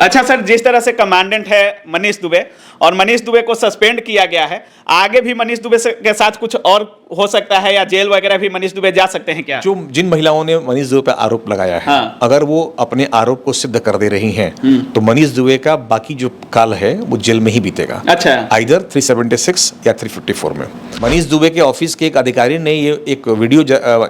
अच्छा सर, जिस तरह से कमांडेंट है मनीष दुबे और मनीष दुबे को सस्पेंड किया गया है, आगे भी मनीष दुबे के साथ कुछ और हो सकता है या जेल वगैरह भी मनीष दुबे जा सकते हैं क्या? जो जिन महिलाओं ने मनीष दुबे पर आरोप लगाया है, हाँ। अगर वो अपने आरोप को सिद्ध कर दे रही हैं तो मनीष दुबे का बाकी जो काल है वो जेल में ही बीतेगा। अच्छा। आइदर 376 या 354 में। मनीष दुबे के ऑफिस के एक अधिकारी ने ये एक वीडियो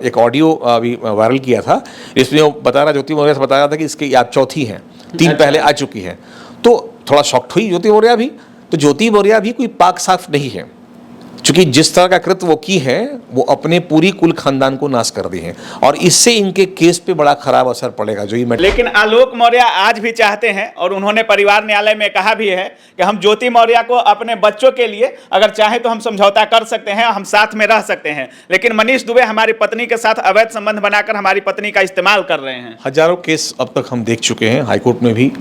एक ऑडियो अभी वायरल किया था, इसमें वो बता रहा, ज्योति मौर्य से बता रहा था कि इसकी याद चौथी है, 3 पहले आ चुकी है। तो थोड़ा शॉक्ड हुई ज्योति मौर्य भी। तो ज्योति मौर्य भी कोई पाक साफ नहीं है, क्योंकि जिस तरह का कृत्य वो की है वो अपने पूरी कुल खानदान को नाश कर दी है, और इससे इनके केस पे बड़ा खराब असर पड़ेगा। जो ये लेकिन आलोक मौर्य आज भी चाहते हैं और उन्होंने परिवार न्यायालय में कहा भी है कि हम ज्योति मौर्य को अपने बच्चों के लिए अगर चाहे तो हम समझौता कर सकते हैं, हम साथ में रह सकते हैं, लेकिन मनीष दुबे हमारी पत्नी के साथ अवैध संबंध बनाकर हमारी पत्नी का इस्तेमाल कर रहे हैं। हजारों केस अब तक हम देख चुके हैं, हाईकोर्ट में भी,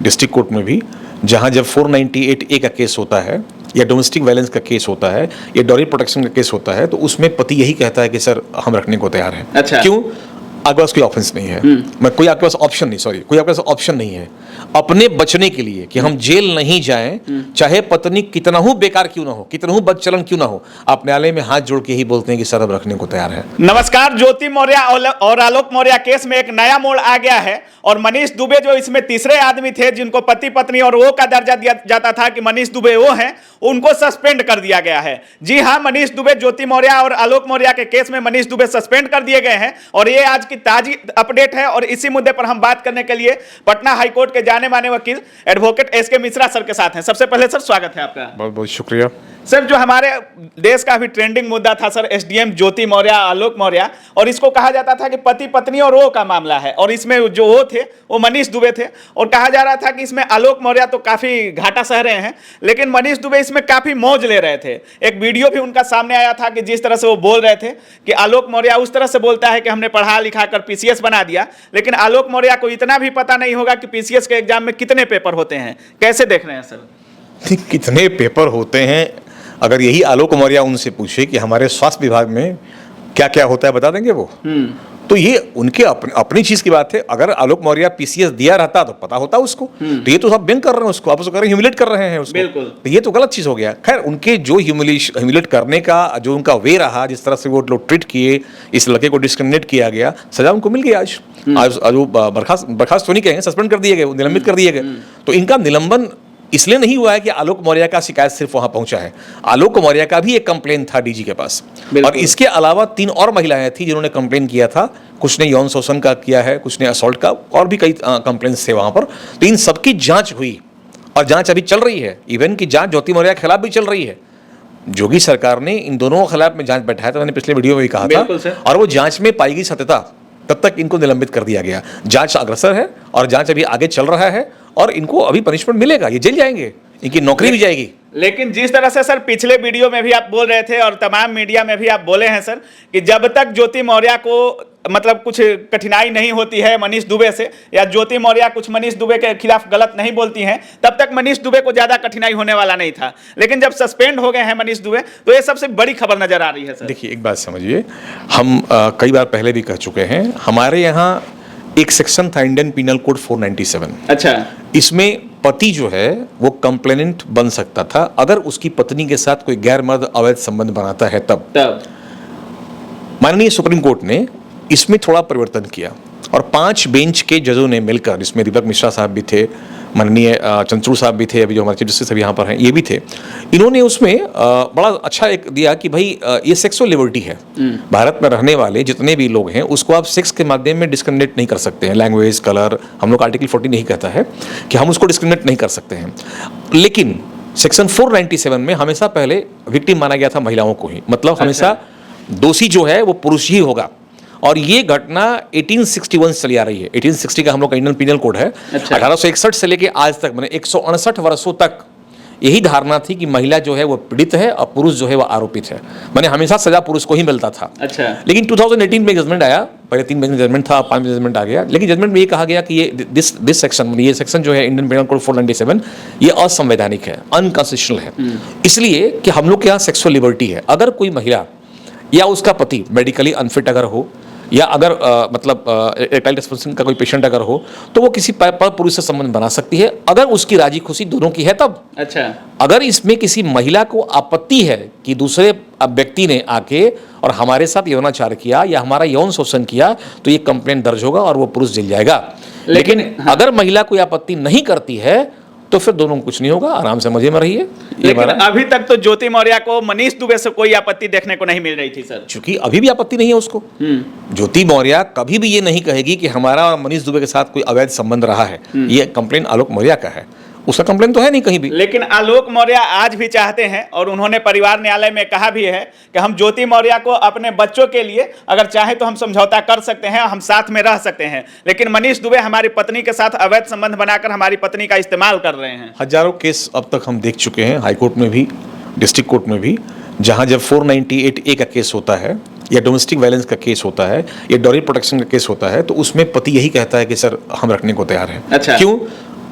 डिस्ट्रिक्ट कोर्ट में भी, जहां जब 498A का केस होता है या डोमेस्टिक वायलेंस का केस होता है या डॉरी प्रोटेक्शन का केस होता है, तो उसमें पति यही कहता है कि सर हम रखने को तैयार हैं। अच्छा। क्यों? आपके पास कोई ऑप्शन नहीं है, कोई आपके पास ऑप्शन नहीं, सॉरी, कोई आपके पास ऑप्शन नहीं है अपने बचने के लिए कि हम जेल नहीं जाएं, चाहे पत्नी कितना हो बेकार क्यों ना हो, कितना हो बदचलन क्यों ना हो, आप न्यायालय में हाथ जोड़ के ही बोलते हैं कि सर अब रखने को तैयार है। नमस्कार, ज्योति मौर्य और आलोक मौर्य केस में एक नया मोड़ आ गया है और मनीष दुबे जो इसमें तीसरे आदमी थे जिनको पति पत्नी और वो का दर्जा दिया जाता था कि मनीष दुबे वो हैं, उनको सस्पेंड कर दिया गया है। जी हाँ, मनीष दुबे, ज्योति मौर्य और आलोक मौर्य के केस में मनीष दुबे सस्पेंड कर दिए गए हैं और ये आज की ताजी अपडेट है। और इसी मुद्दे पर हम बात करने के लिए पटना हाईकोर्ट के जाने माने वकील एडवोकेट एसके मिश्रा सर के साथ हैं। सबसे पहले सर स्वागत है आपका। बहुत बहुत शुक्रिया सर। जो हमारे देश का भी ट्रेंडिंग मुद्दा था सर, एसडीएम ज्योति मौर्य आलोक मौर्य, और इसको कहा जाता था कि पति पत्नी और वो का मामला है, और इसमें जो वो थे वो मनीष दुबे थे, और कहा जा रहा था कि इसमें आलोक मौर्य तो काफी घाटा सह रहे हैं लेकिन मनीष दुबे इसमें काफी मौज ले रहे थे। एक वीडियो भी उनका सामने आया था कि जिस तरह से वो बोल रहे थे कि आलोक मौर्य उस तरह से बोलता है कि हमने पढ़ा लिखा कर पीसीएस बना दिया, लेकिन आलोक मौर्य को इतना भी पता नहीं होगा कि पीसीएस के एग्जाम में कितने पेपर होते हैं। कैसे देख रहे हैं सर? कितने पेपर होते हैं, अगर यही आलोक मौर्य उनसे पूछे कि हमारे स्वास्थ्य विभाग में क्या क्या होता है, बता देंगे वो। तो ये उनके अपनी चीज की बात है। अगर आलोक मौर्य पीसीएस दिया रहता तो पता होता उसको। तो ये तो सब व्यंग कर रहे हैं उसको, आप उसको कह रहे हैं, ह्यूमिलेट कर रहे हैं उसको। बिल्कुल। तो ये तो गलत चीज हो गया। खैर, उनके जो ह्यूमिलेट करने का जो उनका वे रहा, जिस तरह से वो लोग ट्रीट किए, इस लड़के को डिस्क्रिमिनेट किया गया, सजा उनको मिल गई। आज वो बर्खास्त तो नहीं कहेंगे, सस्पेंड कर दिए गए, निलंबित कर दिए गए। तो इनका निलंबन इसलिए नहीं हुआ है कि आलोक मौर्य का शिकायत सिर्फ वहां पहुंचा है। आलोक मौर्य का भी एक कंप्लेन था डीजी के पास, और इसके अलावा 3 और महिलाएं थी जिन्होंने कंप्लेन किया था। कुछ ने यौन शोषण का किया है, कुछ ने असॉल्ट का, और भी कई कंप्लेंट्स थे वहां पर। तो इन सबकी जांच हुई और जांच अभी चल रही है। इवन की जांच ज्योति मौर्य के खिलाफ भी चल रही है। योगी सरकार ने इन दोनों के खिलाफ में जांच बैठाया था, मैंने पिछले वीडियो में भी कहा था, और वो जांच में पाई गई सत्यता, तब तक इनको निलंबित कर दिया गया। जांच अग्रसर है और जांच अभी आगे चल रहा है, और इनको अभी पनिशमेंट मिलेगा, ये जेल जाएंगे, इनकी नौकरी भी जाएगी। लेकिन जिस तरह से सर पिछले वीडियो में भी आप बोल रहे थे और तमाम मीडिया में भी आप बोले हैं सर कि जब तक ज्योति मौर्य को मतलब कुछ कठिनाई नहीं होती है मनीष दुबे से, या ज्योति मौर्य कुछ मनीष दुबे के खिलाफ गलत नहीं बोलती हैं, तब तक मनीष दुबे को ज्यादा कठिनाई होने वाला नहीं था। लेकिन जब सस्पेंड हो गए हैं मनीष दुबे, तो ये सबसे बड़ी खबर नजर आ रही है सर। देखिए, एक बात समझिए, हम कई बार पहले भी कह चुके हैं, हमारे यहाँ एक सेक्शन था इंडियन पिनल कोड 497। अच्छा। इसमें पति जो है वो कंप्लेनेंट बन सकता था अगर उसकी पत्नी के साथ कोई गैर मर्द अवैध संबंध बनाता है तब। माननीय सुप्रीम कोर्ट ने इसमें थोड़ा परिवर्तन किया, और 5 बेंच के जजों ने मिलकर, जिसमें दीपक मिश्रा साहब भी थे, माननीय चंद्रचूड़ साहब भी थे, अभी जो हमारे चीफ जस्टिस अभी यहाँ पर हैं, ये भी थे, इन्होंने उसमें बड़ा अच्छा एक दिया कि भाई ये सेक्सुअल लिबर्टी है। भारत में रहने वाले जितने भी लोग हैं उसको आप सेक्स के माध्यम में डिस्क्रिमिनेट नहीं कर सकते हैं। लैंग्वेज, कलर, हम लोग आर्टिकल 40 नहीं कहता है कि हम उसको डिस्क्रिमिनेट नहीं कर सकते हैं। लेकिन सेक्शन 497 में हमेशा पहले विक्टिम माना गया था महिलाओं को ही, मतलब हमेशा दोषी जो है वो पुरुष ही होगा। और ये घटना 1861 से चली आ रही है। 1860 का हम लोग का इंडियन पिनल कोड है। 1861 से लेके आज तक, मैंने 159 वर्षों तक यही धारणा थी कि महिला जो है वो पीड़ित है और पुरुष जो है वो आरोपित है। मैंने हमेशा सजा पुरुष को ही मिलता था। अच्छा। लेकिन 2018 में जजमेंट आया, पहले 3 बेंच जजमेंट था, 5 जजमेंट आ गया। लेकिन जजमेंट में ये कहा गया कि ये दिस सेक्शन, ये सेक्शन जो है इंडियन पिनल कोड 497, ये असंवैधानिक है, अनकॉन्स्टिट्यूशनल है। इसलिए कि हम लोग के यहाँ सेक्सुअल लिबर्टी है। अगर कोई महिला या उसका पति मेडिकली अनफिट अगर हो, या अगर इरेक्टाइल डिस्फंक्शन का कोई पेशेंट अगर हो तो वो किसी पर पुरुष से संबंध बना सकती है, अगर उसकी राजी खुशी दोनों की है तब। अच्छा, अगर इसमें किसी महिला को आपत्ति है कि दूसरे व्यक्ति ने आके और हमारे साथ यौनाचार किया या हमारा यौन शोषण किया, तो ये कंप्लेंट दर्ज होगा और वो पुरुष जेल जाएगा। लेकिन हाँ। अगर महिला कोई आपत्ति नहीं करती है तो फिर दोनों को कुछ नहीं होगा, आराम से मजे में रहिए। लेकिन अभी तक तो ज्योति मौर्य को मनीष दुबे से कोई आपत्ति देखने को नहीं मिल रही थी सर। चूंकि अभी भी आपत्ति नहीं है उसको। ज्योति मौर्य कभी भी ये नहीं कहेगी कि हमारा और मनीष दुबे के साथ कोई अवैध संबंध रहा है। ये कंप्लेंट आलोक मौर्य का है, उसका कंप्लेंट तो है नहीं कहीं भी। लेकिन आलोक मौर्य आज भी चाहते हैं और उन्होंने परिवार न्यायालय में कहा भी है कि हम ज्योति मौर्य को अपने बच्चों के लिए अगर चाहे तो हम समझौता कर सकते हैं, हम साथ में रह सकते हैं, लेकिन मनीष दुबे हमारी पत्नी के साथ अवैध संबंध बनाकर हमारी पत्नी का इस्तेमाल कर रहे हैं। हजारों केस अब तक हम देख चुके हैं, हाईकोर्ट में भी, डिस्ट्रिक्ट कोर्ट में भी, जहां जब 498A का केस होता है या डोमेस्टिक वायलेंस का केस होता है या डॉरी प्रोटेक्शन का केस होता है, तो उसमें पति यही कहता है कि सर हम रखने को तैयार हैं। अच्छा। क्यों?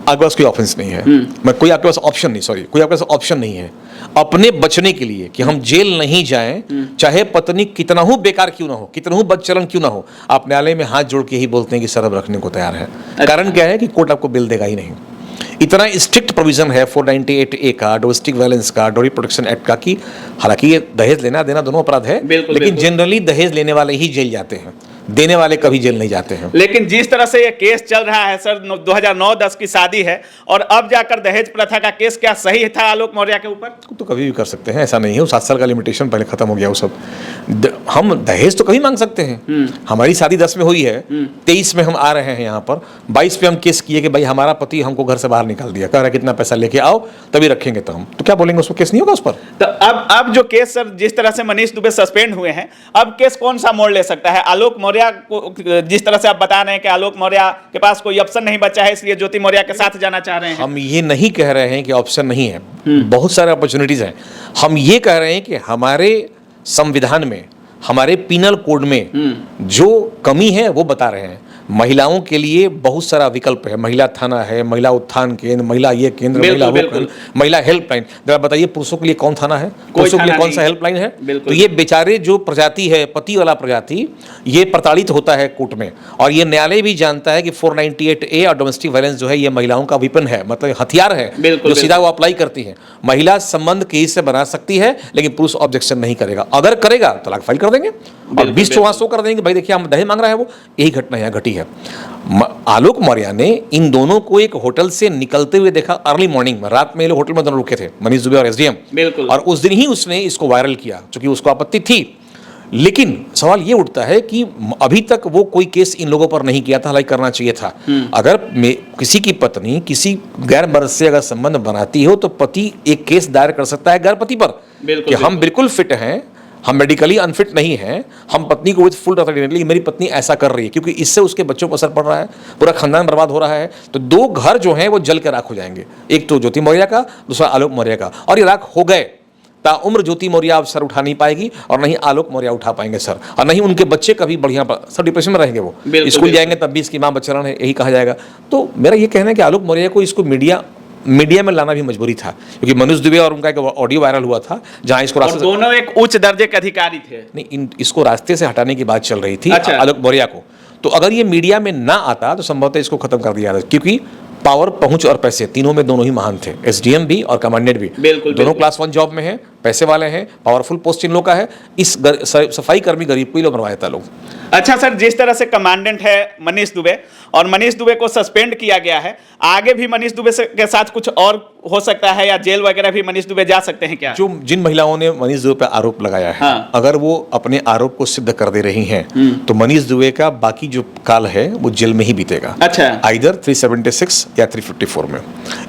आपके पास कोई ऑप्शन नहीं है, मैं कोई आपके पास ऑप्शन नहीं, सॉरी, कोई आपके पास ऑप्शन नहीं है अपने बचने के लिए कि हम जेल नहीं जाएं, चाहे पत्नी कितना हो बेकार क्यों ना हो, कितना हो बदचलन क्यों ना हो, आप न्यायालय में हाथ जोड़ के ही बोलते हैं कि सर अब रखने को तैयार है। कारण क्या है कि कोर्ट आपको बिल देगा ही नहीं। इतना स्ट्रिक्ट प्रोविजन है 498A का, डोमेस्टिक वायलेंस का, डोरी प्रोटेक्शन एक्ट का, कि हालांकि ये दहेज लेना देना दोनों अपराध है, लेकिन जनरली दहेज लेने वाले ही जेल जाते हैं, देने वाले कभी जेल नहीं जाते हैं। लेकिन जिस तरह से ये केस चल रहा है सर, 2009-10 की शादी है और अब जाकर दहेज प्रथा का केस, क्या सही था आलोक मौर्य के ऊपर? तो कभी भी कर सकते हैं, ऐसा नहीं है। 7 साल का लिमिटेशन पहले खत्म हो गया वो सब। हम दहेज तो कभी मांग सकते हैं। हमारी शादी 10 में हुई है, 23 में हम आ रहे हैं यहाँ पर, 22 पे हम केस किए कि भाई हमारा पति हमको घर से बाहर निकाल दिया, कह रहा है कितना पैसा लेके आओ तभी रखेंगे, तो हम तो क्या बोलेंगे, उसको केस नहीं होगा उस पर। तो अब जो केस सर, जिस तरह से मनीष दुबे सस्पेंड हुए हैं, अब केस कौन सा मोड़ ले सकता है? आलोक मौर्य को, जिस तरह से आप बता रहे हैं कि आलोक मौर्य के पास कोई ऑप्शन नहीं बचा है, इसलिए ज्योति मौर्य के साथ जाना चाह रहे हैं। हम ये नहीं कह रहे हैं कि ऑप्शन नहीं है, बहुत सारे अपॉर्चुनिटीज हैं। हम ये कह रहे हैं कि हमारे संविधान में, हमारे पिनल कोड में जो कमी है वो बता रहे हैं। महिलाओं के लिए बहुत सारा विकल्प है, महिला थाना है, महिला उत्थान केंद्र, महिला ये केंद्र, महिला वो केंद्र, महिला हेल्पलाइन। जरा बताइए पुरुषों के लिए कौन थाना है, पुरुषों के लिए कौन सा हेल्पलाइन है? तो ये बेचारे जो प्रजाति है, पति वाला प्रजाति, ये प्रताड़ित होता है कोर्ट में, और ये न्यायालय भी जानता है कि 498A और डोमेस्टिक वायलेंस जो है ये महिलाओं का वेपन है, मतलब हथियार है जो सीधा वो अप्लाई करती है। महिला संबंध केस से बना सकती है, लेकिन पुरुष ऑब्जेक्शन नहीं करेगा। अगर करेगा तलाक फाइल कर देंगे और 20-24 कर देंगे, भाई देखिए हम दहेज मांग रहा है, वो यही घटना यहाँ घटी है। आलोक मौर्य ने इन दोनों को एक होटल से निकलते हुए देखा अर्ली मॉर्निंग में, रात में ये लोग होटल में दोनों रुके थे, मनीष दुबे और SDM, और उस दिन ही उसने इसको वायरल किया क्योंकि उसको आपत्ति थी। लेकिन सवाल ये उठता है कि अभी तक वो कोई केस इन लोगों पर नहीं किया था, हालांकि करना चाहिए था। अगर किसी की पत्नी किसी गैर मर्द से अगर संबंध बनाती हो तो पति एक केस दायर कर सकता है गैर पति पर कि हम बिल्कुल फिट हैं, हम मेडिकली अनफिट नहीं हैं, हम पत्नी को विद फुल अथॉरिटी, मेरी पत्नी ऐसा कर रही है, क्योंकि इससे उसके बच्चों पर असर पड़ रहा है, पूरा खानदान बर्बाद हो रहा है। तो 2 घर जो हैं वो जल के राख हो जाएंगे, एक तो ज्योति मौर्य का, दूसरा आलोक मौर्य का, और ये राख हो गए। ताउम्र ज्योति मौर्य अब सर उठा नहीं पाएगी और नहीं आलोक मौर्य उठा पाएंगे सर, और नहीं उनके बच्चे कभी बढ़िया सर डिप्रेशन में रहेंगे, वो स्कूल जाएंगे तब भी इसकी माँ बच्चन है यही कहा जाएगा। तो मेरा ये कहना है कि आलोक मौर्य को इसको मीडिया में लाना भी मजबूरी था, क्योंकि मनीष दुबे और उनका एक ऑडियो वायरल हुआ था जहां इसको रास्ते, दोनों एक उच्च दर्जे के अधिकारी थे, नहीं इसको रास्ते से हटाने की बात चल रही थी। अच्छा। आलोक मौर्य को, तो अगर ये मीडिया में ना आता तो संभवतः इसको खत्म कर दिया था, क्योंकि पावर, पहुंच और पैसे तीनों में दोनों ही महान थे, SDM भी और कमांडेंट भी। दोनों क्लास 1 जॉब में है, पैसे वाले हैं, पावरफुल पोस्ट इन लोग का है। इस सफाई कर्मी गरीब को ही लोग बनवाया था लोग। अच्छा सर, जिस तरह से कमांडेंट है मनीष दुबे और मनीष दुबे को सस्पेंड किया गया है, आगे भी मनीष दुबे के साथ कुछ और हो सकता है या जेल वगैरह भी मनीष दुबे जा सकते हैं क्या? जिन महिलाओं ने मनीष दुबे पर आरोप लगाया है, हाँ। अगर वो अपने आरोप को सिद्ध कर दे रही हैं तो मनीष दुबे का बाकी जो काल है वो जेल में ही बीतेगा। अच्छा। आइदर 376 या 354 में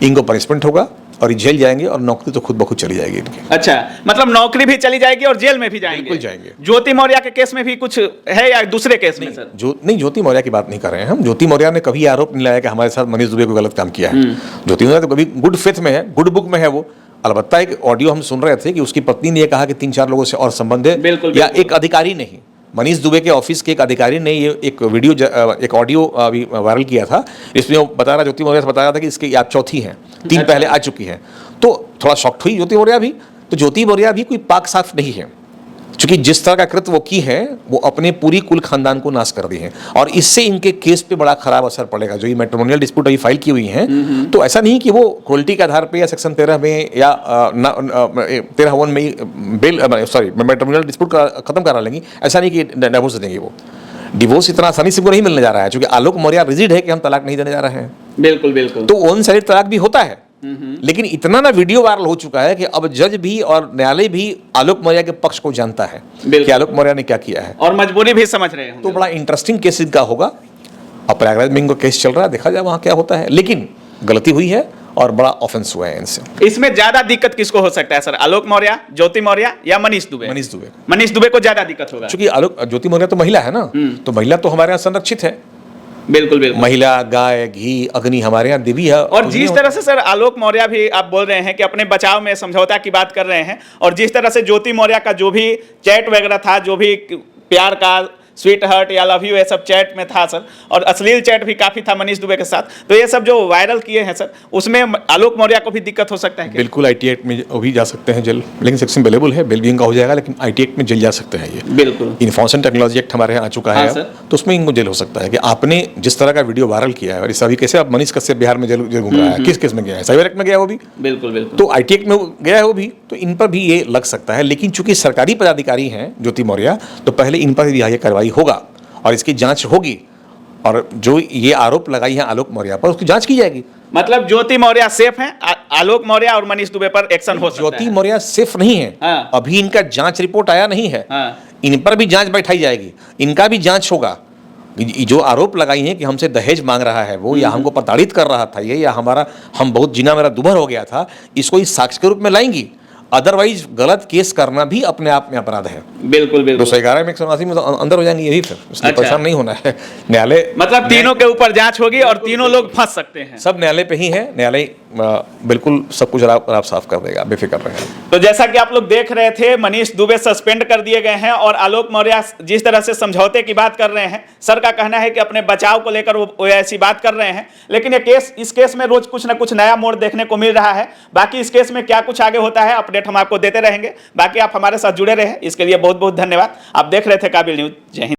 इनको पनिशमेंट होगा और ये जेल जाएंगे और नौकरी तो खुद ब खुद चली जाएगी इनकी। अच्छा, मतलब नौकरी भी चली जाएगी और जेल में भी जाएंगे? बिल्कुल जाएंगे। ज्योति मौर्य के केस में भी कुछ है या दूसरे केस में सर? नहीं, ज्योति मौर्य की बात नहीं कर रहे हैं हम। ज्योति मौर्य ने कभी आरोप नहीं लगाया कि हमारे साथ मनीष दुबे को गलत काम किया है। ज्योति मौर्य तो कभी गुड फेथ में है, गुड बुक में है वो। अलबत्ता एक ऑडियो हम सुन रहे थे कि उसकी पत्नी ने यह कहा कि 3-4 लोगों से और संबंध है, या एक अधिकारी नहीं, मनीष दुबे के ऑफिस के एक अधिकारी ने ये एक वीडियो, एक ऑडियो अभी वायरल किया था, इसमें वो बता रहा, ज्योति मौर्य से बता रहा था कि इसकी आप चौथी हैं, 3 पहले आ चुकी हैं। तो थोड़ा शॉक्ट हुई ज्योति मौर्य भी। तो ज्योति मौर्य भी कोई पाक साफ नहीं है, क्योंकि जिस तरह का कृत्य वो की है वो अपने पूरी कुल खानदान को नाश कर दी है, और इससे इनके केस पे बड़ा खराब असर पड़ेगा। जो ये मैट्रिमोनियल डिस्प्यूट अभी फाइल की हुई है, तो ऐसा नहीं कि वो क्रोल्टी के आधार पे या सेक्शन 13 में या 13(1) में बेल मैट्रिमोनियल डिस्प्यूट खत्म करा लेंगी, ऐसा नहीं कि डिवोर्स देंगे। वो डिवोर्स इतना आसानी से वो नहीं मिलने जा रहा है, क्योंकि आलोक मौर्य रिजिड है कि हम तलाक नहीं देने जा रहे हैं। बिल्कुल बिल्कुल। तो वन साइड तलाक भी होता है, लेकिन इतना ना वीडियो वायरल हो चुका है कि अब जज भी और न्यायालय भी आलोक मौर्य के पक्ष को जानता है कि आलोक मौर्य ने क्या किया है, और मजबूरी भी समझ रहे हैं। तो बड़ा इंटरेस्टिंग केस इनका होगा। अब प्रयागराज में इनका केस चल रहा है, देखा जाए वहां क्या होता है, लेकिन गलती हुई है और बड़ा ऑफेंस हुआ है इनसे। इसमें ज्यादा दिक्कत किसको हो सकता है सर, आलोक मौर्य, ज्योति मौर्य या मनीष दुबे? मनीष दुबे को ज्यादा दिक्कत होगा, क्योंकि ज्योति मौर्य तो महिला है ना, तो महिला तो हमारे यहाँ संरक्षित है। बिल्कुल बिल्कुल। महिला, गाय, घी, अग्नि हमारे यहाँ देवी है। और जिस तरह से सर आलोक मौर्य भी आप बोल रहे हैं कि अपने बचाव में समझौता की बात कर रहे हैं, और जिस तरह से ज्योति मौर्य का जो भी चैट वगैरह था, जो भी प्यार का स्वीट हार्ट या लव यू ये सब चैट में था सर, और अश्लील चैट भी काफी था मनीष दुबे के साथ, तो ये सब जो वायरल किए हैं सर, उसमें आलोक मौर्य को भी दिक्कत हो सकता है क्या? बिल्कुल, IT एक्ट में वो भी जा सकते हैं जेल, लेकिन सेक्शन अवेलेबल है, बेल भी इनका हो जाएगा, लेकिन IT एक्ट में जेल जा सकते हैं ये। बिल्कुल। इन्फॉर्मेशन टेक्नोलॉजी एक्ट हमारे यहाँ आ चुका है, तो उसमें इनको जेल हो सकता है कि आपने जिस तरह का वीडियो वायरल किया है, और इस अभी कैसे अब मनीष कश्यप बिहार में जेल घूम रहा है, किस केस में गया है, साइबर एक्ट में गया वो भी। बिल्कुल बिल्कुल। तो IT एक्ट में गया है वो भी, तो इन पर भी ये लग सकता है, लेकिन चूंकि सरकारी पदाधिकारी हैं ज्योति मौर्य, तो पहले इन पर भी कार्रवाई होगा और इसकी जांच होगी, और जो ये आरोप लगाई है आलोक मौर्य पर, उसकी जांच की जाएगी। मतलब ज्योति मौर्य सेफ हैं, आलोक मौर्य और मनीष दुबे पर एक्शन हो सकता है। ज्योति मौर्य सेफ नहीं है। हाँ। अभी इनका जांच रिपोर्ट आया नहीं है। हाँ। इन पर भी जांच बैठाई जाएगी, इनका भी जांच होगा। जो आरोप लगाई है कि हमसे दहेज मांग रहा है वो, या हमको प्रताड़ित कर रहा था ये, या हम बहुत जीना मेरा दुभर हो गया था, इसको इस साक्ष्य के रूप में लाएंगी। अदरवाइज गलत केस करना भी अपने आप में अपराध है। बिल्कुल बिल्कुल। 211 में 189 में तो अंदर हो जाएंगे यही, फिर इसलिए अच्छा। परेशान नहीं होना है। न्यायालय मतलब तीनों के ऊपर जांच होगी और तीनों लोग फंस सकते हैं। सब न्यायालय पे ही है, न्यायालय बिल्कुल सब कुछ आप साफ कर देगा, बेफिक्र रहे। तो जैसा कि आप लोग देख रहे थे, मनीष दुबे सस्पेंड कर दिए गए हैं, और आलोक मौर्य जिस तरह से समझौते की बात कर रहे हैं, सर का कहना है कि अपने बचाव को लेकर वो ऐसी बात कर रहे हैं, लेकिन इस केस में रोज कुछ ना कुछ नया मोड़ देखने को मिल रहा है। बाकी इस केस में क्या कुछ आगे होता है, अपडेट हम आपको देते रहेंगे। बाकी आप हमारे साथ जुड़े रहे, इसके लिए बहुत बहुत धन्यवाद। आप देख रहे थे काबिल न्यूज। जय हिंद।